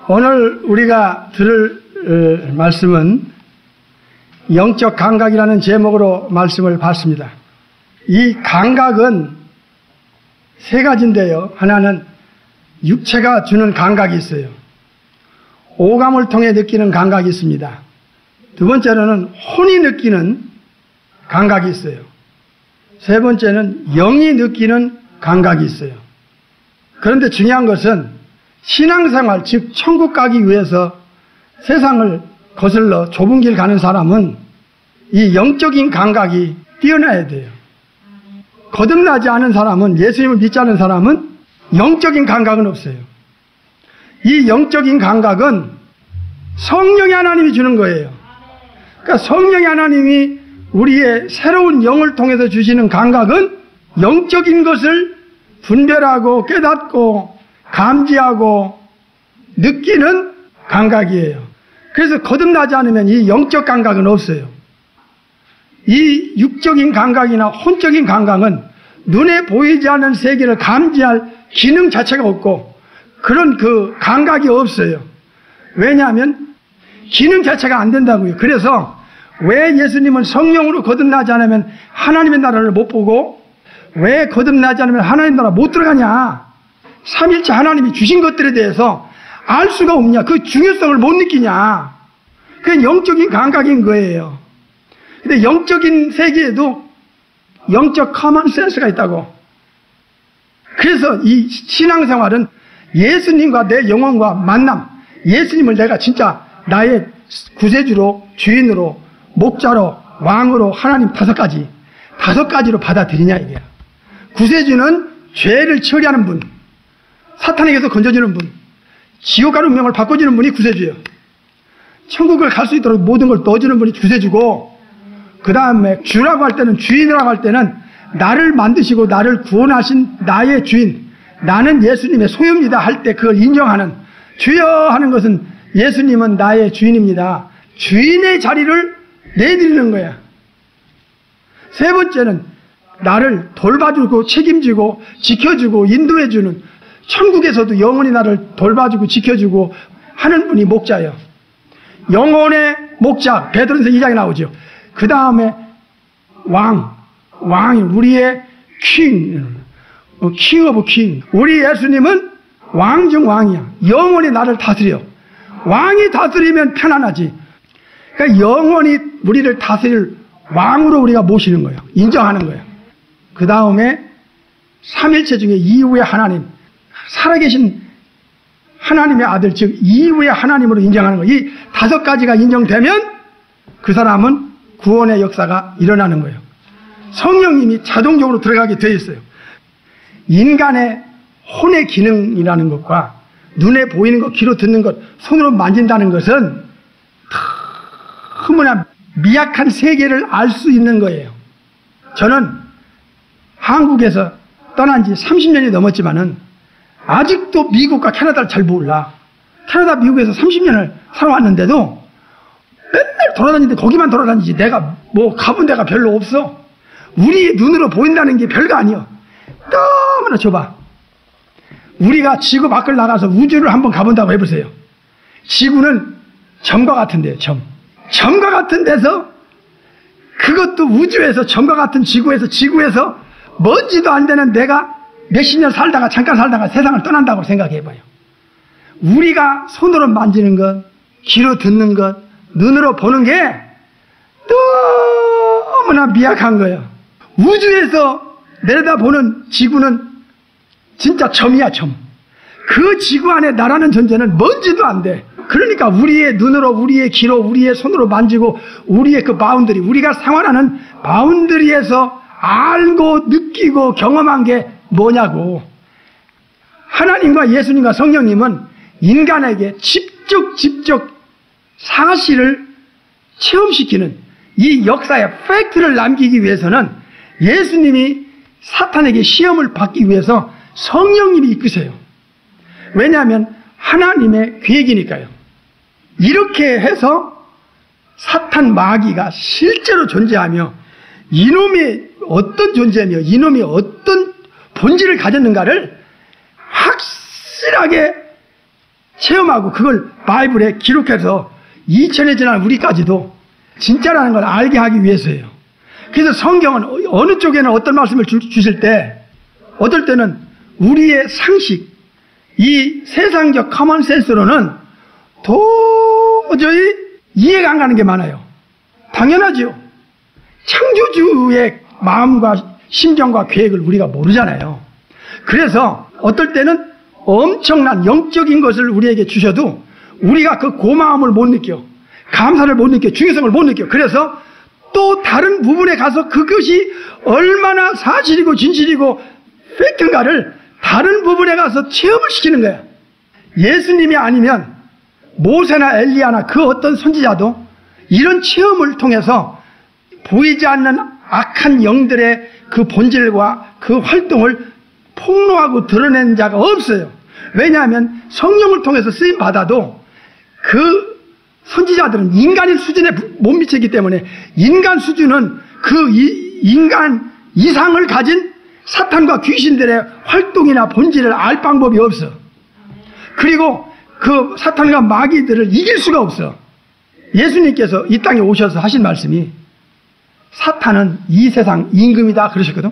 오늘 우리가 들을 말씀은 영적 감각이라는 제목으로 말씀을 받습니다. 이 감각은 세 가지인데요. 하나는 육체가 주는 감각이 있어요. 오감을 통해 느끼는 감각이 있습니다. 두 번째로는 혼이 느끼는 감각이 있어요. 세 번째는 영이 느끼는 감각이 있어요. 그런데 중요한 것은 신앙생활, 즉 천국 가기 위해서 세상을 거슬러 좁은 길 가는 사람은 이 영적인 감각이 뛰어나야 돼요. 거듭나지 않은 사람은, 예수님을 믿지 않은 사람은 영적인 감각은 없어요. 이 영적인 감각은 성령의 하나님이 주는 거예요. 그러니까 성령의 하나님이 우리의 새로운 영을 통해서 주시는 감각은 영적인 것을 분별하고 깨닫고 감지하고 느끼는 감각이에요. 그래서 거듭나지 않으면 이 영적 감각은 없어요. 이 육적인 감각이나 혼적인 감각은 눈에 보이지 않는 세계를 감지할 기능 자체가 없고 그런 그 감각이 없어요. 왜냐하면 기능 자체가 안 된다고요. 그래서 왜 예수님은 성령으로 거듭나지 않으면 하나님의 나라를 못 보고 왜 거듭나지 않으면 하나님 나라 못 들어가냐? 삼일체 하나님이 주신 것들에 대해서 알 수가 없냐? 그 중요성을 못 느끼냐? 그건 영적인 감각인 거예요. 근데 영적인 세계에도 영적 커먼 센스가 있다고. 그래서 이 신앙생활은 예수님과 내 영혼과 만남, 예수님을 내가 진짜 나의 구세주로, 주인으로, 목자로, 왕으로 하나님 다섯 가지로 받아들이냐 이게야. 구세주는 죄를 처리하는 분, 사탄에게서 건져주는 분, 지옥 가는 운명을 바꿔주는 분이 구세주예요. 천국을 갈 수 있도록 모든 걸 넣어주는 분이 구세주고, 그 다음에 주라고 할 때는, 주인이라고 할 때는 나를 만드시고 나를 구원하신 나의 주인, 나는 예수님의 소유입니다 할 때 그걸 인정하는, 주여 하는 것은 예수님은 나의 주인입니다. 주인의 자리를 내드리는 거야. 세 번째는 나를 돌봐주고 책임지고 지켜주고 인도해주는, 천국에서도 영원히 나를 돌봐주고 지켜주고 하는 분이 목자예요. 영혼의 목자, 베드로전서 2장에 나오죠. 그 다음에 왕이 우리의 king 오브 king. 우리 예수님은 왕 중 왕이야. 영원히 나를 다스려. 왕이 다스리면 편안하지. 그러니까 영원히 우리를 다스릴 왕으로 우리가 모시는 거예요. 인정하는 거예요. 그 다음에 삼일체 중에 이후의 하나님, 살아계신 하나님의 아들, 즉 이후의 하나님으로 인정하는 거예요. 이 다섯 가지가 인정되면 그 사람은 구원의 역사가 일어나는 거예요. 성령님이 자동적으로 들어가게 되어 있어요. 인간의 혼의 기능이라는 것과 눈에 보이는 것, 귀로 듣는 것, 손으로 만진다는 것은 너무나 미약한 세계를 알 수 있는 거예요. 저는 한국에서 떠난 지 30년이 넘었지만은 아직도 미국과 캐나다를 잘 몰라. 캐나다, 미국에서 30년을 살아왔는데도 맨날 돌아다니는데 거기만 돌아다니지 내가 뭐 가본 데가 별로 없어. 우리 눈으로 보인다는 게 별거 아니야. 너무나 좁아. 우리가 지구 밖을 나가서 우주를 한번 가본다고 해보세요. 지구는 점과 같은데요. 점과 같은 데서, 그것도 우주에서, 점과 같은 지구에서 먼지도 안 되는 내가 몇십 년 살다가 잠깐 살다가 세상을 떠난다고 생각해봐요. 우리가 손으로 만지는 것, 귀로 듣는 것, 눈으로 보는 게 너무나 미약한 거예요. 우주에서 내려다보는 지구는 진짜 점이야, 점. 그 지구 안에 나라는 존재는 먼지도 안 돼. 그러니까 우리의 눈으로, 우리의 귀로, 우리의 손으로 만지고 우리의 그 바운더리, 우리가 생활하는 바운더리에서 알고 느끼고 경험한 게 뭐냐고. 하나님과 예수님과 성령님은 인간에게 직접 사실을 체험시키는 이 역사의 팩트를 남기기 위해서는 예수님이 사탄에게 시험을 받기 위해서 성령님이 이끄세요. 왜냐하면 하나님의 계획이니까요. 이렇게 해서 사탄 마귀가 실제로 존재하며 이놈이 어떤 존재며 이놈이 어떤 본질을 가졌는가를 확실하게 체험하고 그걸 바이블에 기록해서 2000년 지난 우리까지도 진짜라는 걸 알게 하기 위해서예요. 그래서 성경은 어느 쪽에는 어떤 말씀을 주실 때 어떨 때는 우리의 상식, 이 세상적 커먼 센스로는 도저히 이해가 안 가는 게 많아요. 당연하죠. 창조주의 마음과 심정과 계획을 우리가 모르잖아요. 그래서 어떨 때는 엄청난 영적인 것을 우리에게 주셔도 우리가 그 고마움을 못 느껴, 감사를 못 느껴, 중요성을 못 느껴. 그래서 또 다른 부분에 가서 그것이 얼마나 사실이고 진실이고 팩트인가를 다른 부분에 가서 체험을 시키는 거야. 예수님이 아니면 모세나 엘리야나 그 어떤 선지자도 이런 체험을 통해서 보이지 않는 악한 영들의 그 본질과 그 활동을 폭로하고 드러낸 자가 없어요. 왜냐하면 성령을 통해서 쓰임 받아도 그 선지자들은 인간의 수준에 못 미치기 때문에 인간 수준은 그 인간 이상을 가진 사탄과 귀신들의 활동이나 본질을 알 방법이 없어. 그리고 그 사탄과 마귀들을 이길 수가 없어. 예수님께서 이 땅에 오셔서 하신 말씀이 사탄은 이 세상 임금이다 그러셨거든.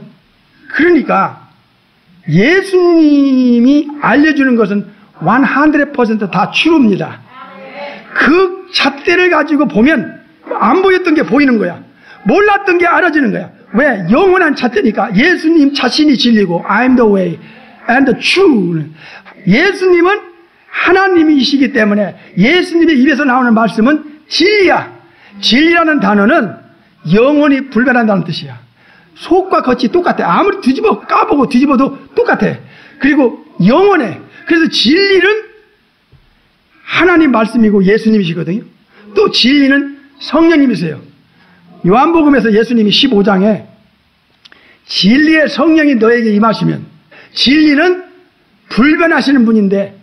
그러니까 예수님이 알려주는 것은 100%다 true입니다. 그 잣대를 가지고 보면 안 보였던 게 보이는 거야. 몰랐던 게 알아지는 거야. 왜? 영원한 잣대니까. 예수님 자신이 진리고 I'm the way and the truth. 예수님은 하나님이시기 때문에 예수님의 입에서 나오는 말씀은 진리야. 진리라는 단어는 영원히 불변한다는 뜻이야. 속과 겉이 똑같아. 아무리 까보고 뒤집어도 똑같아. 그리고 영원해. 그래서 진리는 하나님 말씀이고 예수님이시거든요. 또 진리는 성령님이세요. 요한복음에서 예수님이 15장에 진리의 성령이 너에게 임하시면, 진리는 불변하시는 분인데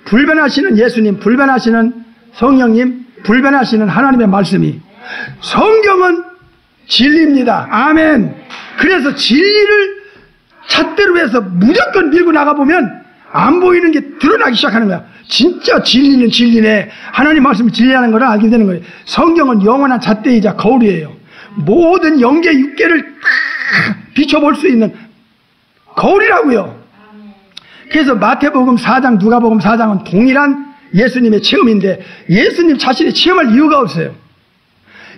불변하시는 예수님, 불변하시는 성령님, 불변하시는 하나님의 말씀이, 성경은 진리입니다. 아멘. 그래서 진리를 잣대로 해서 무조건 밀고 나가보면 안 보이는 게 드러나기 시작하는 거야. 진짜 진리는 진리네. 하나님 말씀이 진리라는 걸 알게 되는 거예요. 성경은 영원한 잣대이자 거울이에요. 모든 영계 육계를 비춰볼 수 있는 거울이라고요. 그래서 마태복음 4장, 누가복음 4장은 동일한 예수님의 체험인데 예수님 자신이 체험할 이유가 없어요.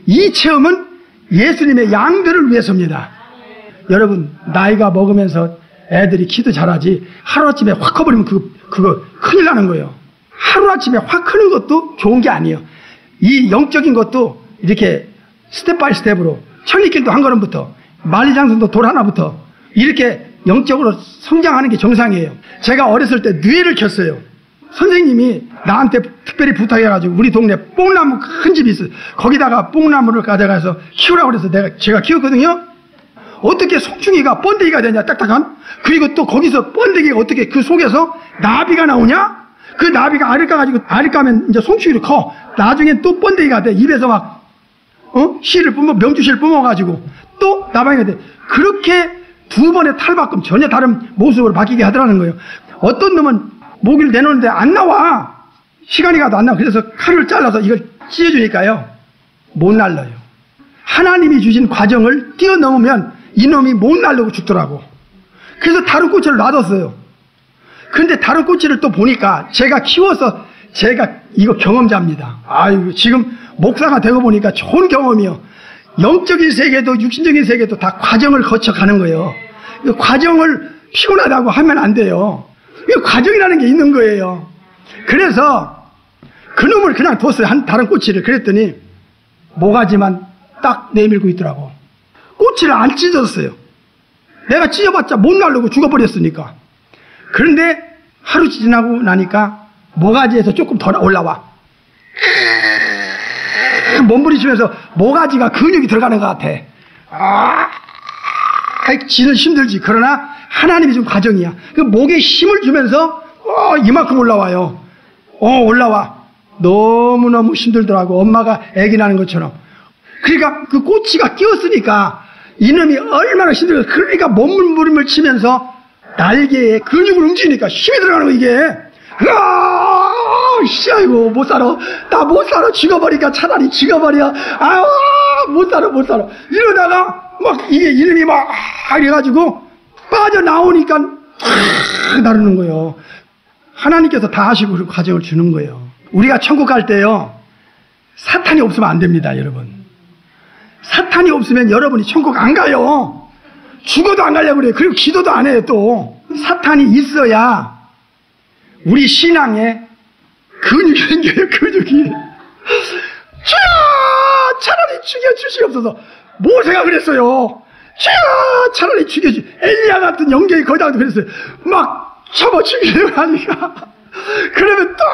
이 체험은 예수님의 양들을 위해서입니다. 여러분, 나이가 먹으면서 애들이 키도 잘하지 하루아침에 확 커버리면 그거 큰일 나는 거예요. 하루아침에 확 크는 것도 좋은 게 아니에요. 이 영적인 것도 이렇게 스텝 바이 스텝으로 천리길도 한 걸음부터 만리장성도 돌 하나부터 이렇게 영적으로 성장하는 게 정상이에요. 제가 어렸을 때 뇌를 켰어요. 선생님이 나한테 특별히 부탁해가지고 우리 동네 뽕나무 큰 집이 있어요. 거기다가 뽕나무를 가져가서 키우라고 그래서 제가 키웠거든요. 어떻게 송충이가 번데기가 되냐, 딱딱한. 그리고 또 거기서 번데기가 어떻게 그 속에서 나비가 나오냐? 그 나비가 알을 까가지고, 알을 까면 이제 송충이로 커. 나중엔 또 번데기가 돼. 입에서 막 씨를 명주씨를 뿜어가지고 또 나방이가 돼. 그렇게 두 번의 탈바꿈, 전혀 다른 모습으로 바뀌게 하더라는 거예요. 어떤 놈은 모기를 내놓는데 안 나와. 시간이 가도 안 나와. 그래서 칼을 잘라서 이걸 찢어주니까요, 못 날라요. 하나님이 주신 과정을 뛰어넘으면 이놈이 못 날려고 죽더라고. 그래서 다른 꼬치를 놔뒀어요. 그런데 다른 꼬치를 또 보니까 제가 키워서, 제가 이거 경험자입니다. 아유, 지금 목사가 되고 보니까 좋은 경험이요. 영적인 세계도 육신적인 세계도 다 과정을 거쳐가는 거예요. 이 과정을 피곤하다고 하면 안 돼요. 이 과정이라는 게 있는 거예요. 그래서 그놈을 그냥 뒀어요. 다른 꼬치를. 그랬더니 모가지만 딱 내밀고 있더라고. 꼬치를 안 찢었어요. 내가 찢어봤자 못 날르고 죽어버렸으니까. 그런데 하루 지나고 나니까 모가지에서 조금 더 올라와. 몸부리치면서 모가지가 근육이 들어가는 것 같아. 지는 힘들지. 그러나 하나님이 준 과정이야. 그 목에 힘을 주면서 이만큼 올라와요. 올라와. 너무너무 힘들더라고. 엄마가 아기 낳는 것처럼. 그러니까 그 꼬치가 끼었으니까 이놈이 얼마나 힘들어. 그러니까 몸부림을 치면서 날개에 근육을 움직이니까 힘이 들어가는 거 이게. 아이고 못 살아. 나 못 살아. 죽어버리니까 차라리 죽어버려. 못 살아. 이러다가 막 이게 이놈이 막 이래가지고 빠져나오니까 나르는 거예요. 하나님께서 다 하시고 그 과정을 주는 거예요. 우리가 천국 갈 때요, 사탄이 없으면 안 됩니다, 여러분. 사탄이 없으면 여러분이 천국 안 가요. 죽어도 안 가려고 그래요. 그리고 기도도 안 해요, 또. 사탄이 있어야 우리 신앙에 근육이 생겨요, 근육이. 주여! 차라리 죽여주시옵소서. 모세가 그랬어요. 주여! 차라리 죽여주. 엘리야 같은 영적인 거장도 그랬어요. 막 쳐버 죽이려고 하니까. 그러면 또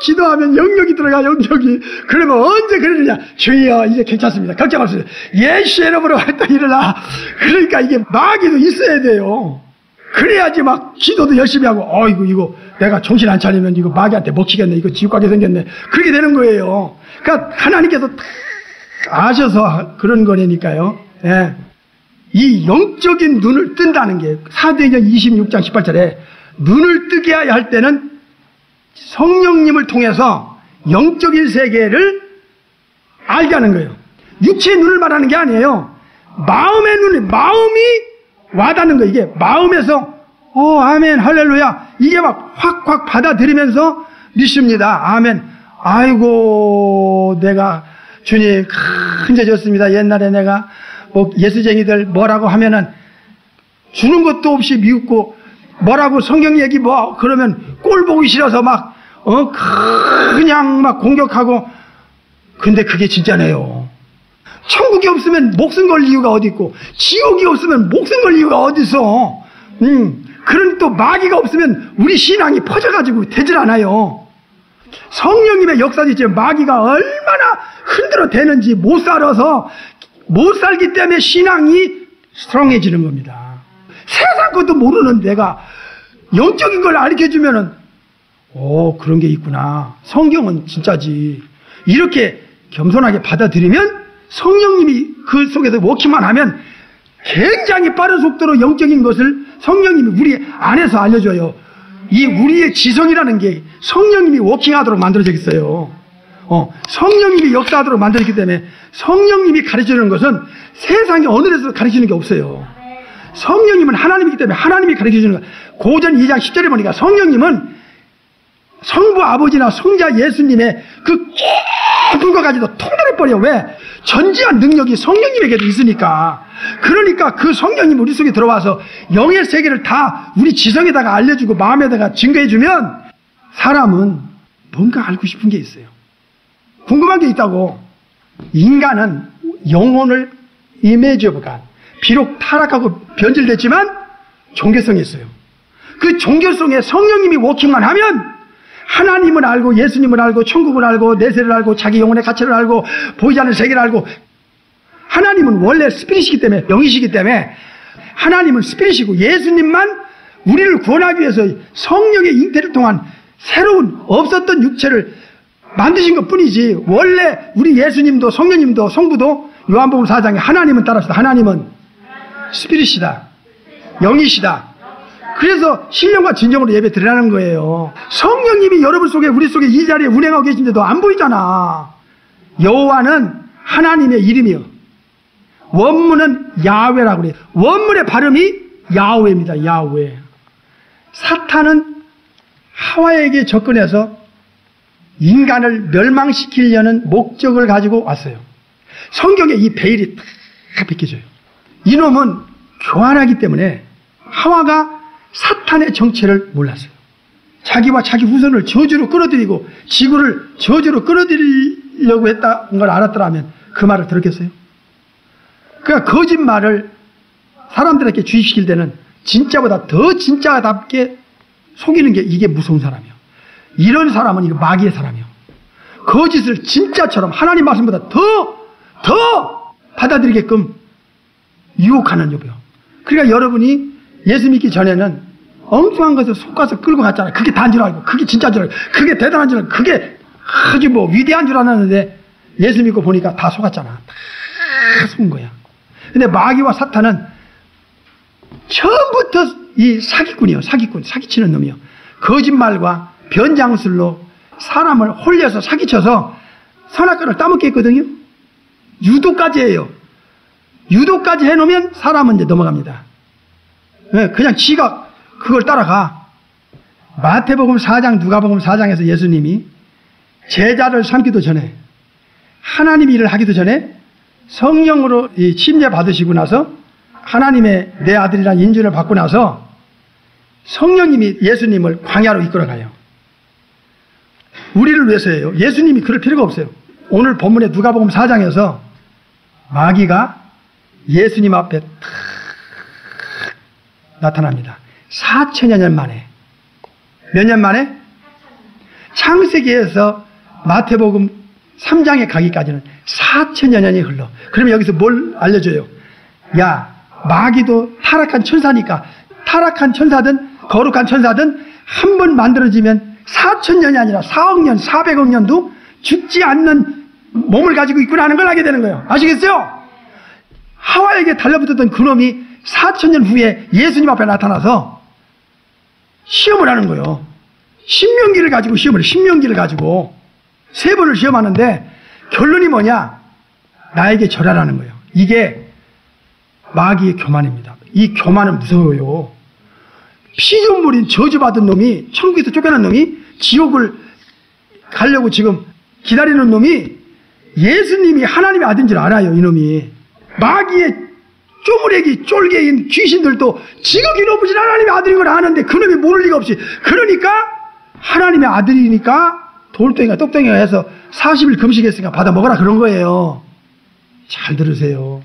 기도하면 영역이 들어가, 영역이. 그러면 언제 그러느냐? 주여, 이제 괜찮습니다. 걱정 없어요. 예수의 이름으로 활동 일어나. 그러니까 이게 마귀도 있어야 돼요. 그래야지 막 기도도 열심히 하고, 이거 내가 정신 안 차리면 이거 마귀한테 먹히겠네. 이거 지옥 가게 생겼네. 그렇게 되는 거예요. 그러니까 하나님께서 다 아셔서 그런 거라니까요. 예. 이 영적인 눈을 뜬다는 게 사도행전 26장 18절에 눈을 뜨게 할 때는 성령님을 통해서 영적인 세계를 알게 하는 거예요. 육체의 눈을 말하는 게 아니에요. 마음의 눈이, 마음이 와닿는 거예요. 이게 마음에서 아멘 할렐루야 이게 막 확확 받아들이면서 믿습니다. 아멘. 아이고 내가 주님 큰 죄 졌습니다. 옛날에 내가 뭐 예수쟁이들 뭐라고 하면은 주는 것도 없이 미웃고 뭐라고 성경 얘기 뭐 그러면 꼴 보기 싫어서 막 그냥 막 공격하고. 근데 그게 진짜네요. 천국이 없으면 목숨 걸 이유가 어디 있고 지옥이 없으면 목숨 걸 이유가 어디 있어. 그런 또 마귀가 없으면 우리 신앙이 퍼져가지고 되질 않아요. 성령님의 역사도 있지만 마귀가 얼마나 흔들어 대는지 못 살기 때문에 신앙이 스트롱해지는 겁니다. 세상 것도 모르는 내가 영적인 걸 가르쳐주면은 그런 게 있구나. 성경은 진짜지. 이렇게 겸손하게 받아들이면 성령님이 그 속에서 워킹만 하면 굉장히 빠른 속도로 영적인 것을 성령님이 우리 안에서 알려줘요. 이 우리의 지성이라는 게 성령님이 워킹하도록 만들어져 있어요. 성령님이 역사하도록 만들어졌기 때문에 성령님이 가르쳐주는 것은 세상에 어느 데서 가르치는 게 없어요. 성령님은 하나님이기 때문에 하나님이 가르쳐주는 거예요. 고전 2장 10절에 보니까 성령님은 성부 아버지나 성자 예수님의 그 깊은 것까지도 통달해버려. 왜? 전지한 능력이 성령님에게도 있으니까. 그러니까 그 성령님이 우리 속에 들어와서 영의 세계를 다 우리 지성에다가 알려주고 마음에다가 증거해주면 사람은 뭔가 알고 싶은 게 있어요. 궁금한 게 있다고. 인간은 영혼을 이미지 오브 갓. 비록 타락하고 변질됐지만 종교성이 있어요. 그 종교성에 성령님이 워킹만 하면 하나님을 알고 예수님을 알고 천국을 알고 내세를 알고 자기 영혼의 가치를 알고 보이지 않는 세계를 알고. 하나님은 원래 스피릿이기 때문에 영이시기 때문에 하나님은 스피릿이고 예수님만 우리를 구원하기 위해서 성령의 잉태를 통한 새로운 없었던 육체를 만드신 것 뿐이지 원래 우리 예수님도 성령님도 성부도 요한복음 4장에 하나님은 따라합시다. 하나님은 스피릿이다. 영이시다. 그래서 신령과 진정으로 예배 드리라는 거예요. 성령님이 여러분 속에 우리 속에 이 자리에 운행하고 계신데도 안 보이잖아. 여호와는 하나님의 이름이요. 원문은 야훼라고 그래요. 원문의 발음이 야훼입니다. 야훼. 사탄은 하와에게 접근해서 인간을 멸망시키려는 목적을 가지고 왔어요. 성경에 이 베일이 다 벗겨져요. 이놈은 교활하기 때문에 하와가 사탄의 정체를 몰랐어요. 자기와 자기 후손을 저주로 끌어들이고 지구를 저주로 끌어들이려고 했다는 걸 알았더라면 그 말을 들었겠어요? 그러니까 거짓말을 사람들에게 주입시킬 때는 진짜보다 더 진짜답게 속이는 게 이게 무서운 사람이에요. 이런 사람은 이거 마귀의 사람이에요. 거짓을 진짜처럼 하나님 말씀보다 더 받아들이게끔 유혹하는 여보요. 그러니까 여러분이 예수 믿기 전에는 엉뚱한 것을 속아서 끌고 갔잖아요. 그게 다인 줄 알고, 그게 진짜인 줄 알고, 그게 대단한 줄 알고, 그게 아주 뭐 위대한 줄 알았는데 예수 믿고 보니까 다 속았잖아. 다 속은 거야. 근데 마귀와 사탄은 처음부터 이 사기꾼이요. 사기꾼. 사기치는 놈이요. 거짓말과 변장술로 사람을 홀려서 사기쳐서 선악과를 따먹게 했거든요. 유도까지 해요. 유도까지 해놓으면 사람은 이제 넘어갑니다. 그냥 지가 그걸 따라가. 마태복음 4장, 누가복음 4장에서 예수님이 제자를 삼기도 전에, 하나님 일을 하기도 전에 성령으로 침례 받으시고 나서 하나님의 내 아들이라는 인준을 받고 나서 성령님이 예수님을 광야로 이끌어가요. 우리를 위해서예요. 예수님이 그럴 필요가 없어요. 오늘 본문의 누가복음 4장에서 마귀가 예수님 앞에 탁 나타납니다. 4천여 년 만에. 몇 년 만에? 창세기에서 마태복음 3장에 가기까지는 4천여 년이 흘러. 그러면 여기서 뭘 알려줘요? 야, 마귀도 타락한 천사니까, 타락한 천사든 거룩한 천사든 한 번 만들어지면 4천년이 아니라 4억 년, 400억 년도 죽지 않는 몸을 가지고 있구나 하는 걸 알게 되는 거예요. 아시겠어요? 하와에게 달라붙었던 그놈이 4천년 후에 예수님 앞에 나타나서 시험을 하는 거예요. 신명기를 가지고 시험을 해요. 신명기를 가지고 3번을 시험하는데 결론이 뭐냐? 나에게 절하라는 거예요. 이게 마귀의 교만입니다. 이 교만은 무서워요. 피조물인 저주받은 놈이, 천국에서 쫓겨난 놈이 지옥을 가려고 지금 기다리는 놈이 예수님이 하나님의 아들인 줄 알아요. 이놈이. 마귀의 쪼무레기 쫄개인 귀신들도 지극히 높으신 하나님의 아들인 걸 아는데 그놈이 모를 리가 없이, 그러니까 하나님의 아들이니까 돌덩이가 똑덩이가 해서 40일 금식했으니까 받아 먹어라 그런 거예요. 잘 들으세요.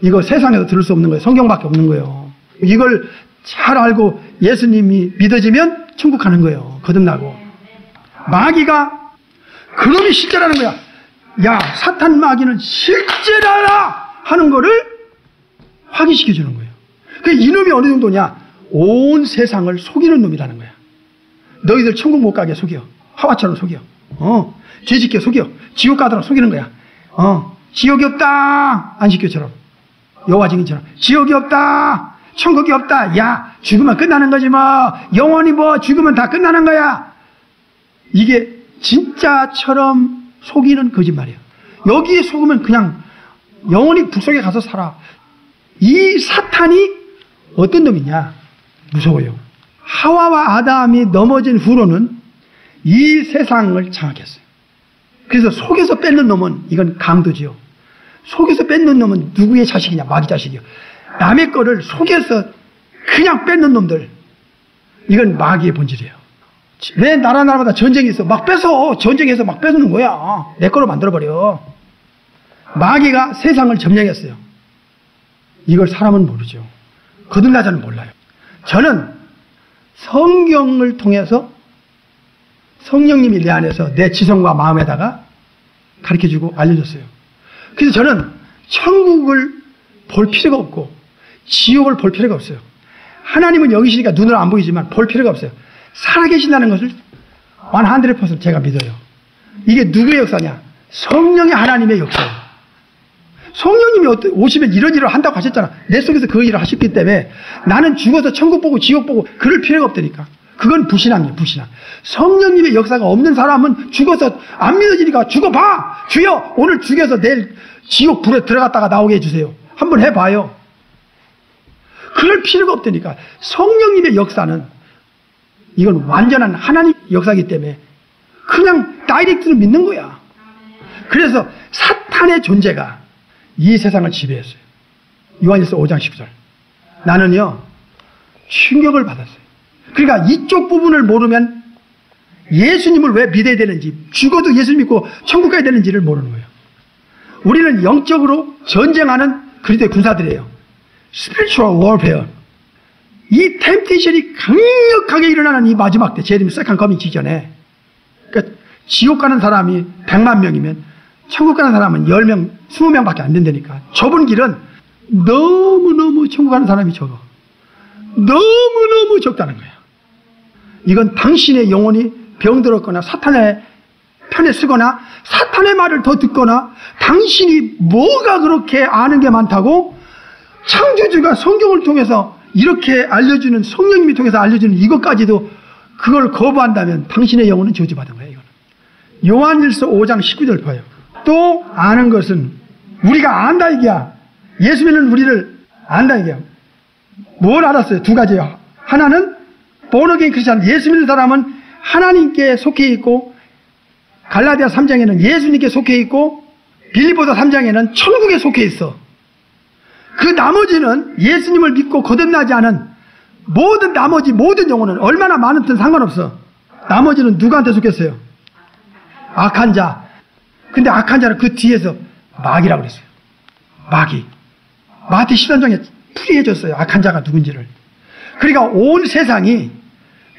이거 세상에서 들을 수 없는 거예요. 성경밖에 없는 거예요. 이걸 잘 알고 예수님이 믿어지면 천국 가는 거예요. 거듭나고. 마귀가 그놈이 실제라는 거야. 야, 사탄 마귀는 실제라라 하는 거를 확인시켜 주는 거예요. 그 이놈이 어느 정도냐? 온 세상을 속이는 놈이라는 거야. 너희들 천국 못 가게 속여. 하와처럼 속여. 죄짓게 속여. 지옥 가도록 속이는 거야. 지옥이 없다. 안식교처럼. 여호와 증인처럼. 지옥이 없다. 천국이 없다. 야, 죽으면 끝나는 거지 뭐. 영원히 뭐 죽으면 다 끝나는 거야. 이게 진짜처럼 속이는 거짓말이에요. 여기에 속으면 그냥 영원히 북속에 가서 살아. 이 사탄이 어떤 놈이냐? 무서워요. 하와와 아담이 넘어진 후로는 이 세상을 장악했어요. 그래서 속에서 뺏는 놈은 이건 강도지요. 속에서 뺏는 놈은 누구의 자식이냐? 마귀 자식이요. 남의 거를 속에서 그냥 뺏는 놈들, 이건 마귀의 본질이에요. 왜 나라마다 전쟁이 있어? 막 뺏어. 전쟁에서 막 뺏는 거야. 내 거로 만들어버려. 마귀가 세상을 점령했어요. 이걸 사람은 모르죠. 거듭나자는 몰라요. 저는 성경을 통해서 성령님이 내 안에서 내 지성과 마음에다가 가르쳐주고 알려줬어요. 그래서 저는 천국을 볼 필요가 없고 지옥을 볼 필요가 없어요. 하나님은 여기 계시니까 눈으로 안 보이지만 볼 필요가 없어요. 살아계신다는 것을 100% 제가 믿어요. 이게 누구의 역사냐? 성령의 하나님의 역사예요. 성령님이 오시면 이런 일을 한다고 하셨잖아. 내 속에서 그 일을 하셨기 때문에 나는 죽어서 천국 보고 지옥 보고 그럴 필요가 없다니까. 그건 불신앙이에요. 불신앙. 성령님의 역사가 없는 사람은 죽어서 안 믿어지니까 죽어봐. 주여 오늘 죽여서 내일 지옥 불에 들어갔다가 나오게 해주세요. 한번 해봐요. 그럴 필요가 없다니까. 성령님의 역사는 이건 완전한 하나님 역사이기 때문에 그냥 다이렉트로 믿는 거야. 그래서 사탄의 존재가 이 세상을 지배했어요. 요한일서 5장 10절. 나는요 충격을 받았어요. 그러니까 이쪽 부분을 모르면 예수님을 왜 믿어야 되는지, 죽어도 예수 믿고 천국 가야 되는지를 모르는 거예요. 우리는 영적으로 전쟁하는 그리스도의 군사들이에요. Spiritual warfare. 이 템테이션이 강력하게 일어나는 이 마지막 때, 재림 세컨 커밍 직전에, 그러니까 지옥 가는 사람이 100만 명이면 천국 가는 사람은 10명, 20명밖에 안 된다니까. 좁은 길은 너무너무 천국 가는 사람이 적어. 너무너무 적다는 거야. 이건 당신의 영혼이 병들었거나 사탄의 편에 쓰거나 사탄의 말을 더 듣거나 당신이 뭐가 그렇게 아는 게 많다고 창조주가 성경을 통해서 이렇게 알려주는, 성령님이 통해서 알려주는 이것까지도 그걸 거부한다면 당신의 영혼은 저주받은 거예요. 이거는. 요한일서 5장 19절 봐요. 또 아는 것은 우리가 안다 이게야. 예수 믿는 우리를 안다 이게야. 뭘 알았어요? 두 가지요. 하나는 본어게인 크리스찬, 예수 믿는 사람은 하나님께 속해 있고, 갈라디아 3장에는 예수님께 속해 있고, 빌립보서 3장에는 천국에 속해 있어. 그 나머지는 예수님을 믿고 거듭나지 않은 나머지 모든 영혼은 얼마나 많은든 상관없어. 나머지는 누구한테 속했어요? 악한 자. 근데 악한 자는 그 뒤에서 마귀라고 그랬어요. 마귀. 마태 13장에 풀이해줬어요. 악한 자가 누군지를. 그러니까 온 세상이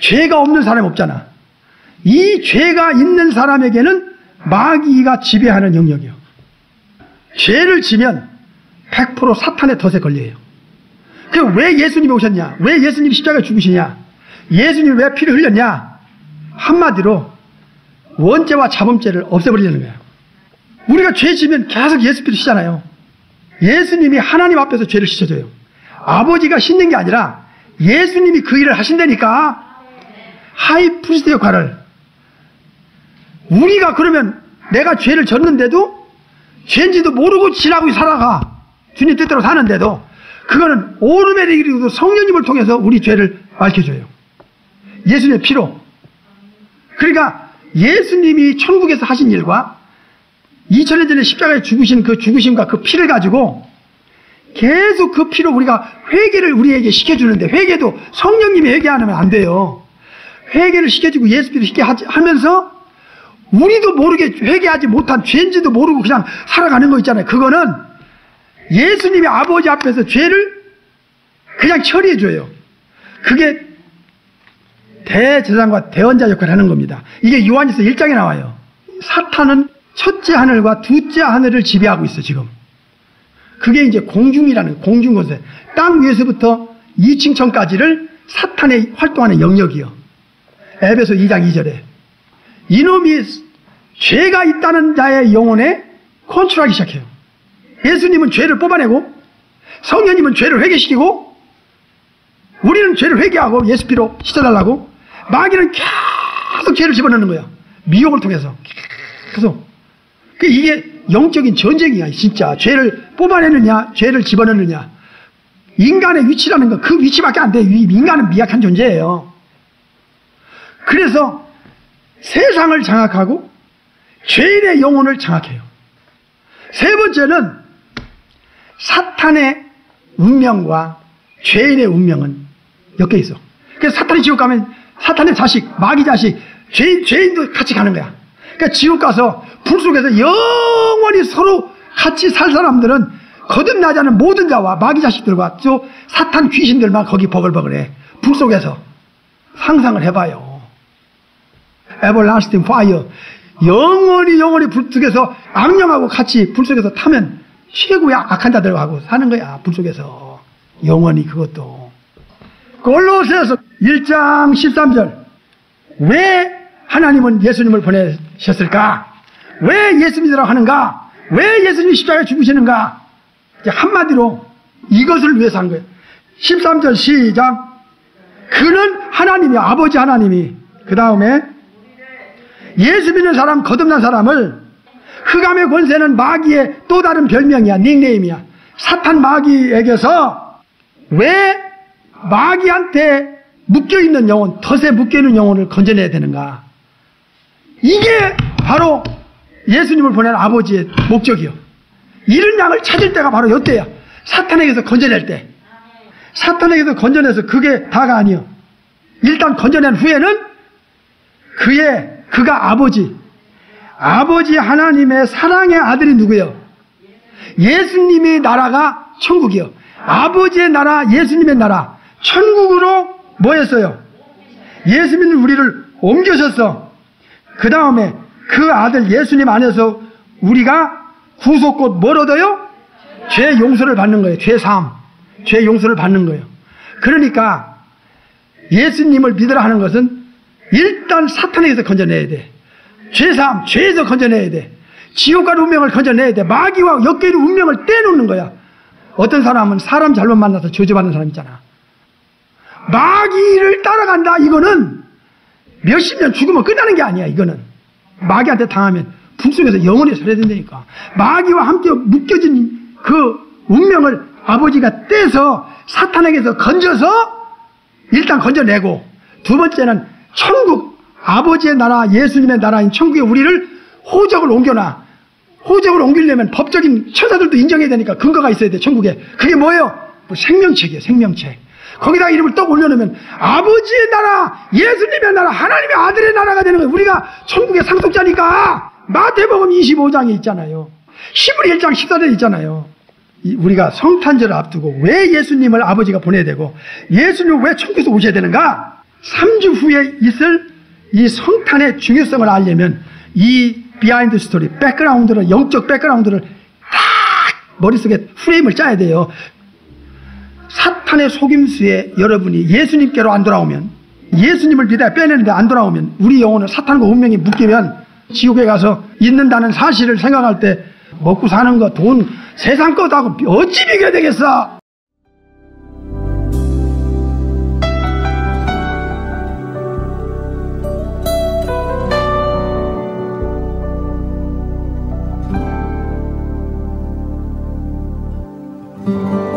죄가 없는 사람이 없잖아. 이 죄가 있는 사람에게는 마귀가 지배하는 영역이요. 죄를 지면 100% 사탄의 덫에 걸려요. 왜 예수님이 오셨냐? 왜 예수님이 십자가에 죽으시냐? 예수님이 왜 피를 흘렸냐? 한마디로 원죄와 자범죄를 없애버리는 거예요. 우리가 죄 지면 계속 예수 피를 씻잖아요. 예수님이 하나님 앞에서 죄를 씻어줘요. 아버지가 씻는 게 아니라 예수님이 그 일을 하신다니까. 하이프리스트 역할을. 우리가 그러면 내가 죄를 졌는데도 죄인지도 모르고 지나고 살아가. 주님 뜻대로 사는데도 그거는 오르메리 그리고 성령님을 통해서 우리 죄를 밝혀줘요. 예수님의 피로. 그러니까 예수님이 천국에서 하신 일과 2000년 전에 십자가에 죽으신 그 죽으심과 그 피를 가지고 계속 그 피로 우리가 회개를 우리에게 시켜주는데, 회개도 성령님이 회개 안 하면 안 돼요. 회개를 시켜주고 예수 피를 시켜 하면서 우리도 모르게 회개하지 못한 죄인지도 모르고 그냥 살아가는 거 있잖아요. 그거는 예수님이 아버지 앞에서 죄를 그냥 처리해줘요. 그게 대제사장과 대언자 역할을 하는 겁니다. 이게 요한일서 1장에 나와요. 사탄은 첫째 하늘과 둘째 하늘을 지배하고 있어 지금. 그게 이제 공중이라는, 공중곳에 땅 위에서부터 2층 천까지를 사탄의 활동하는 영역이요. 에베소 2장 2절에 이놈이 죄가 있다는 자의 영혼에 컨트롤하기 시작해요. 예수님은 죄를 뽑아내고 성령님은 죄를 회개시키고 우리는 죄를 회개하고 예수 피로 씻어달라고, 마귀는 계속 죄를 집어넣는 거예요. 미혹을 통해서 계속. 이게 영적인 전쟁이야. 진짜 죄를 뽑아내느냐 죄를 집어넣느냐. 인간의 위치라는 건 그 위치밖에 안 돼. 인간은 미약한 존재예요. 그래서 세상을 장악하고 죄인의 영혼을 장악해요. 세 번째는 사탄의 운명과 죄인의 운명은 엮여 있어. 그래서 사탄이 지옥 가면 사탄의 자식, 마귀 자식, 죄인도 같이 가는 거야. 그러니까 지옥 가서 불 속에서 영원히 서로 같이 살 사람들은 거듭나지 않은 모든 자와 마귀 자식들과 또 사탄 귀신들만 거기 버글버글해. 불 속에서. 상상을 해봐요. Everlasting fire. 영원히 불 속에서 악령하고 같이 불 속에서 타면 최고의 악한 자들하고 사는 거야. 불 속에서. 영원히 그것도. 골로새서 1장 13절. 왜 하나님은 예수님을 보내셨을까? 왜 예수 믿으라고 하는가? 왜 예수님이 십자가에 죽으시는가? 이제 한마디로 이것을 위해서 한 거예요. 13절 시작. 그는 하나님이, 아버지 하나님이, 그 다음에 예수 믿는 사람, 거듭난 사람을, 흑암의 권세는 마귀의 또 다른 별명이야, 닉네임이야. 사탄 마귀에게서 왜 마귀한테 묶여있는 영혼, 덫에 묶여있는 영혼을 건져내야 되는가? 이게 바로 예수님을 보낸 아버지의 목적이요. 잃은 양을 찾을 때가 바로 이때야. 사탄에게서 건져낼 때. 사탄에게서 건져내서 그게 다가 아니요. 일단 건져낸 후에는 그가 아버지 하나님의 사랑의 아들이 누구예요? 예수님의 나라가 천국이요. 아버지의 나라, 예수님의 나라, 천국으로 뭐 했어요? 예수 믿는 우리를 옮겨셨어. 그 다음에 그 아들 예수님 안에서 우리가 구속곧 뭘 얻어요? 죄 용서를 받는 거예요. 죄 사함, 죄 용서를 받는 거예요. 그러니까 예수님을 믿으라 하는 것은 일단 사탄에게서 건져내야 돼. 죄 사함, 죄에서 건져내야 돼. 지옥과 운명을 건져내야 돼. 마귀와 역계의 운명을 떼놓는 거야. 어떤 사람은 사람 잘못 만나서 저주받는 사람 있잖아. 마귀를 따라간다. 이거는 몇십 년 죽으면 끝나는 게 아니야. 이거는 마귀한테 당하면 북속에서 영원히 살아야 된다니까. 마귀와 함께 묶여진 그 운명을 아버지가 떼서 사탄에게서 건져서 일단 건져내고, 두 번째는 천국, 아버지의 나라, 예수님의 나라인 천국에 우리를 호적을 옮겨놔. 호적을 옮기려면 법적인 천사들도 인정해야 되니까 근거가 있어야 돼. 천국에. 그게 뭐예요? 생명책이에요. 생명책. 거기다가 이름을 떡 올려놓으면 아버지의 나라, 예수님의 나라, 하나님의 아들의 나라가 되는 거예요. 우리가 천국의 상속자니까. 마태복음 25장에 있잖아요. 히브리 1장 14절에 있잖아요. 우리가 성탄절을 앞두고 왜 예수님을 아버지가 보내야 되고 예수님을 왜 천국에서 오셔야 되는가? 3주 후에 있을 이 성탄의 중요성을 알려면 이 비하인드 스토리, 백그라운드를, 영적 백그라운드를 딱 머릿속에 프레임을 짜야 돼요. 사탄의 속임수에 여러분이 예수님께로 안 돌아오면, 예수님을 믿어야 빼내는데 안 돌아오면, 우리 영혼은 사탄과 운명이 묶이면 지옥에 가서 있는다는 사실을 생각할 때 먹고 사는 거, 돈, 세상 것하고 어찌 비교해야 되겠어? thank you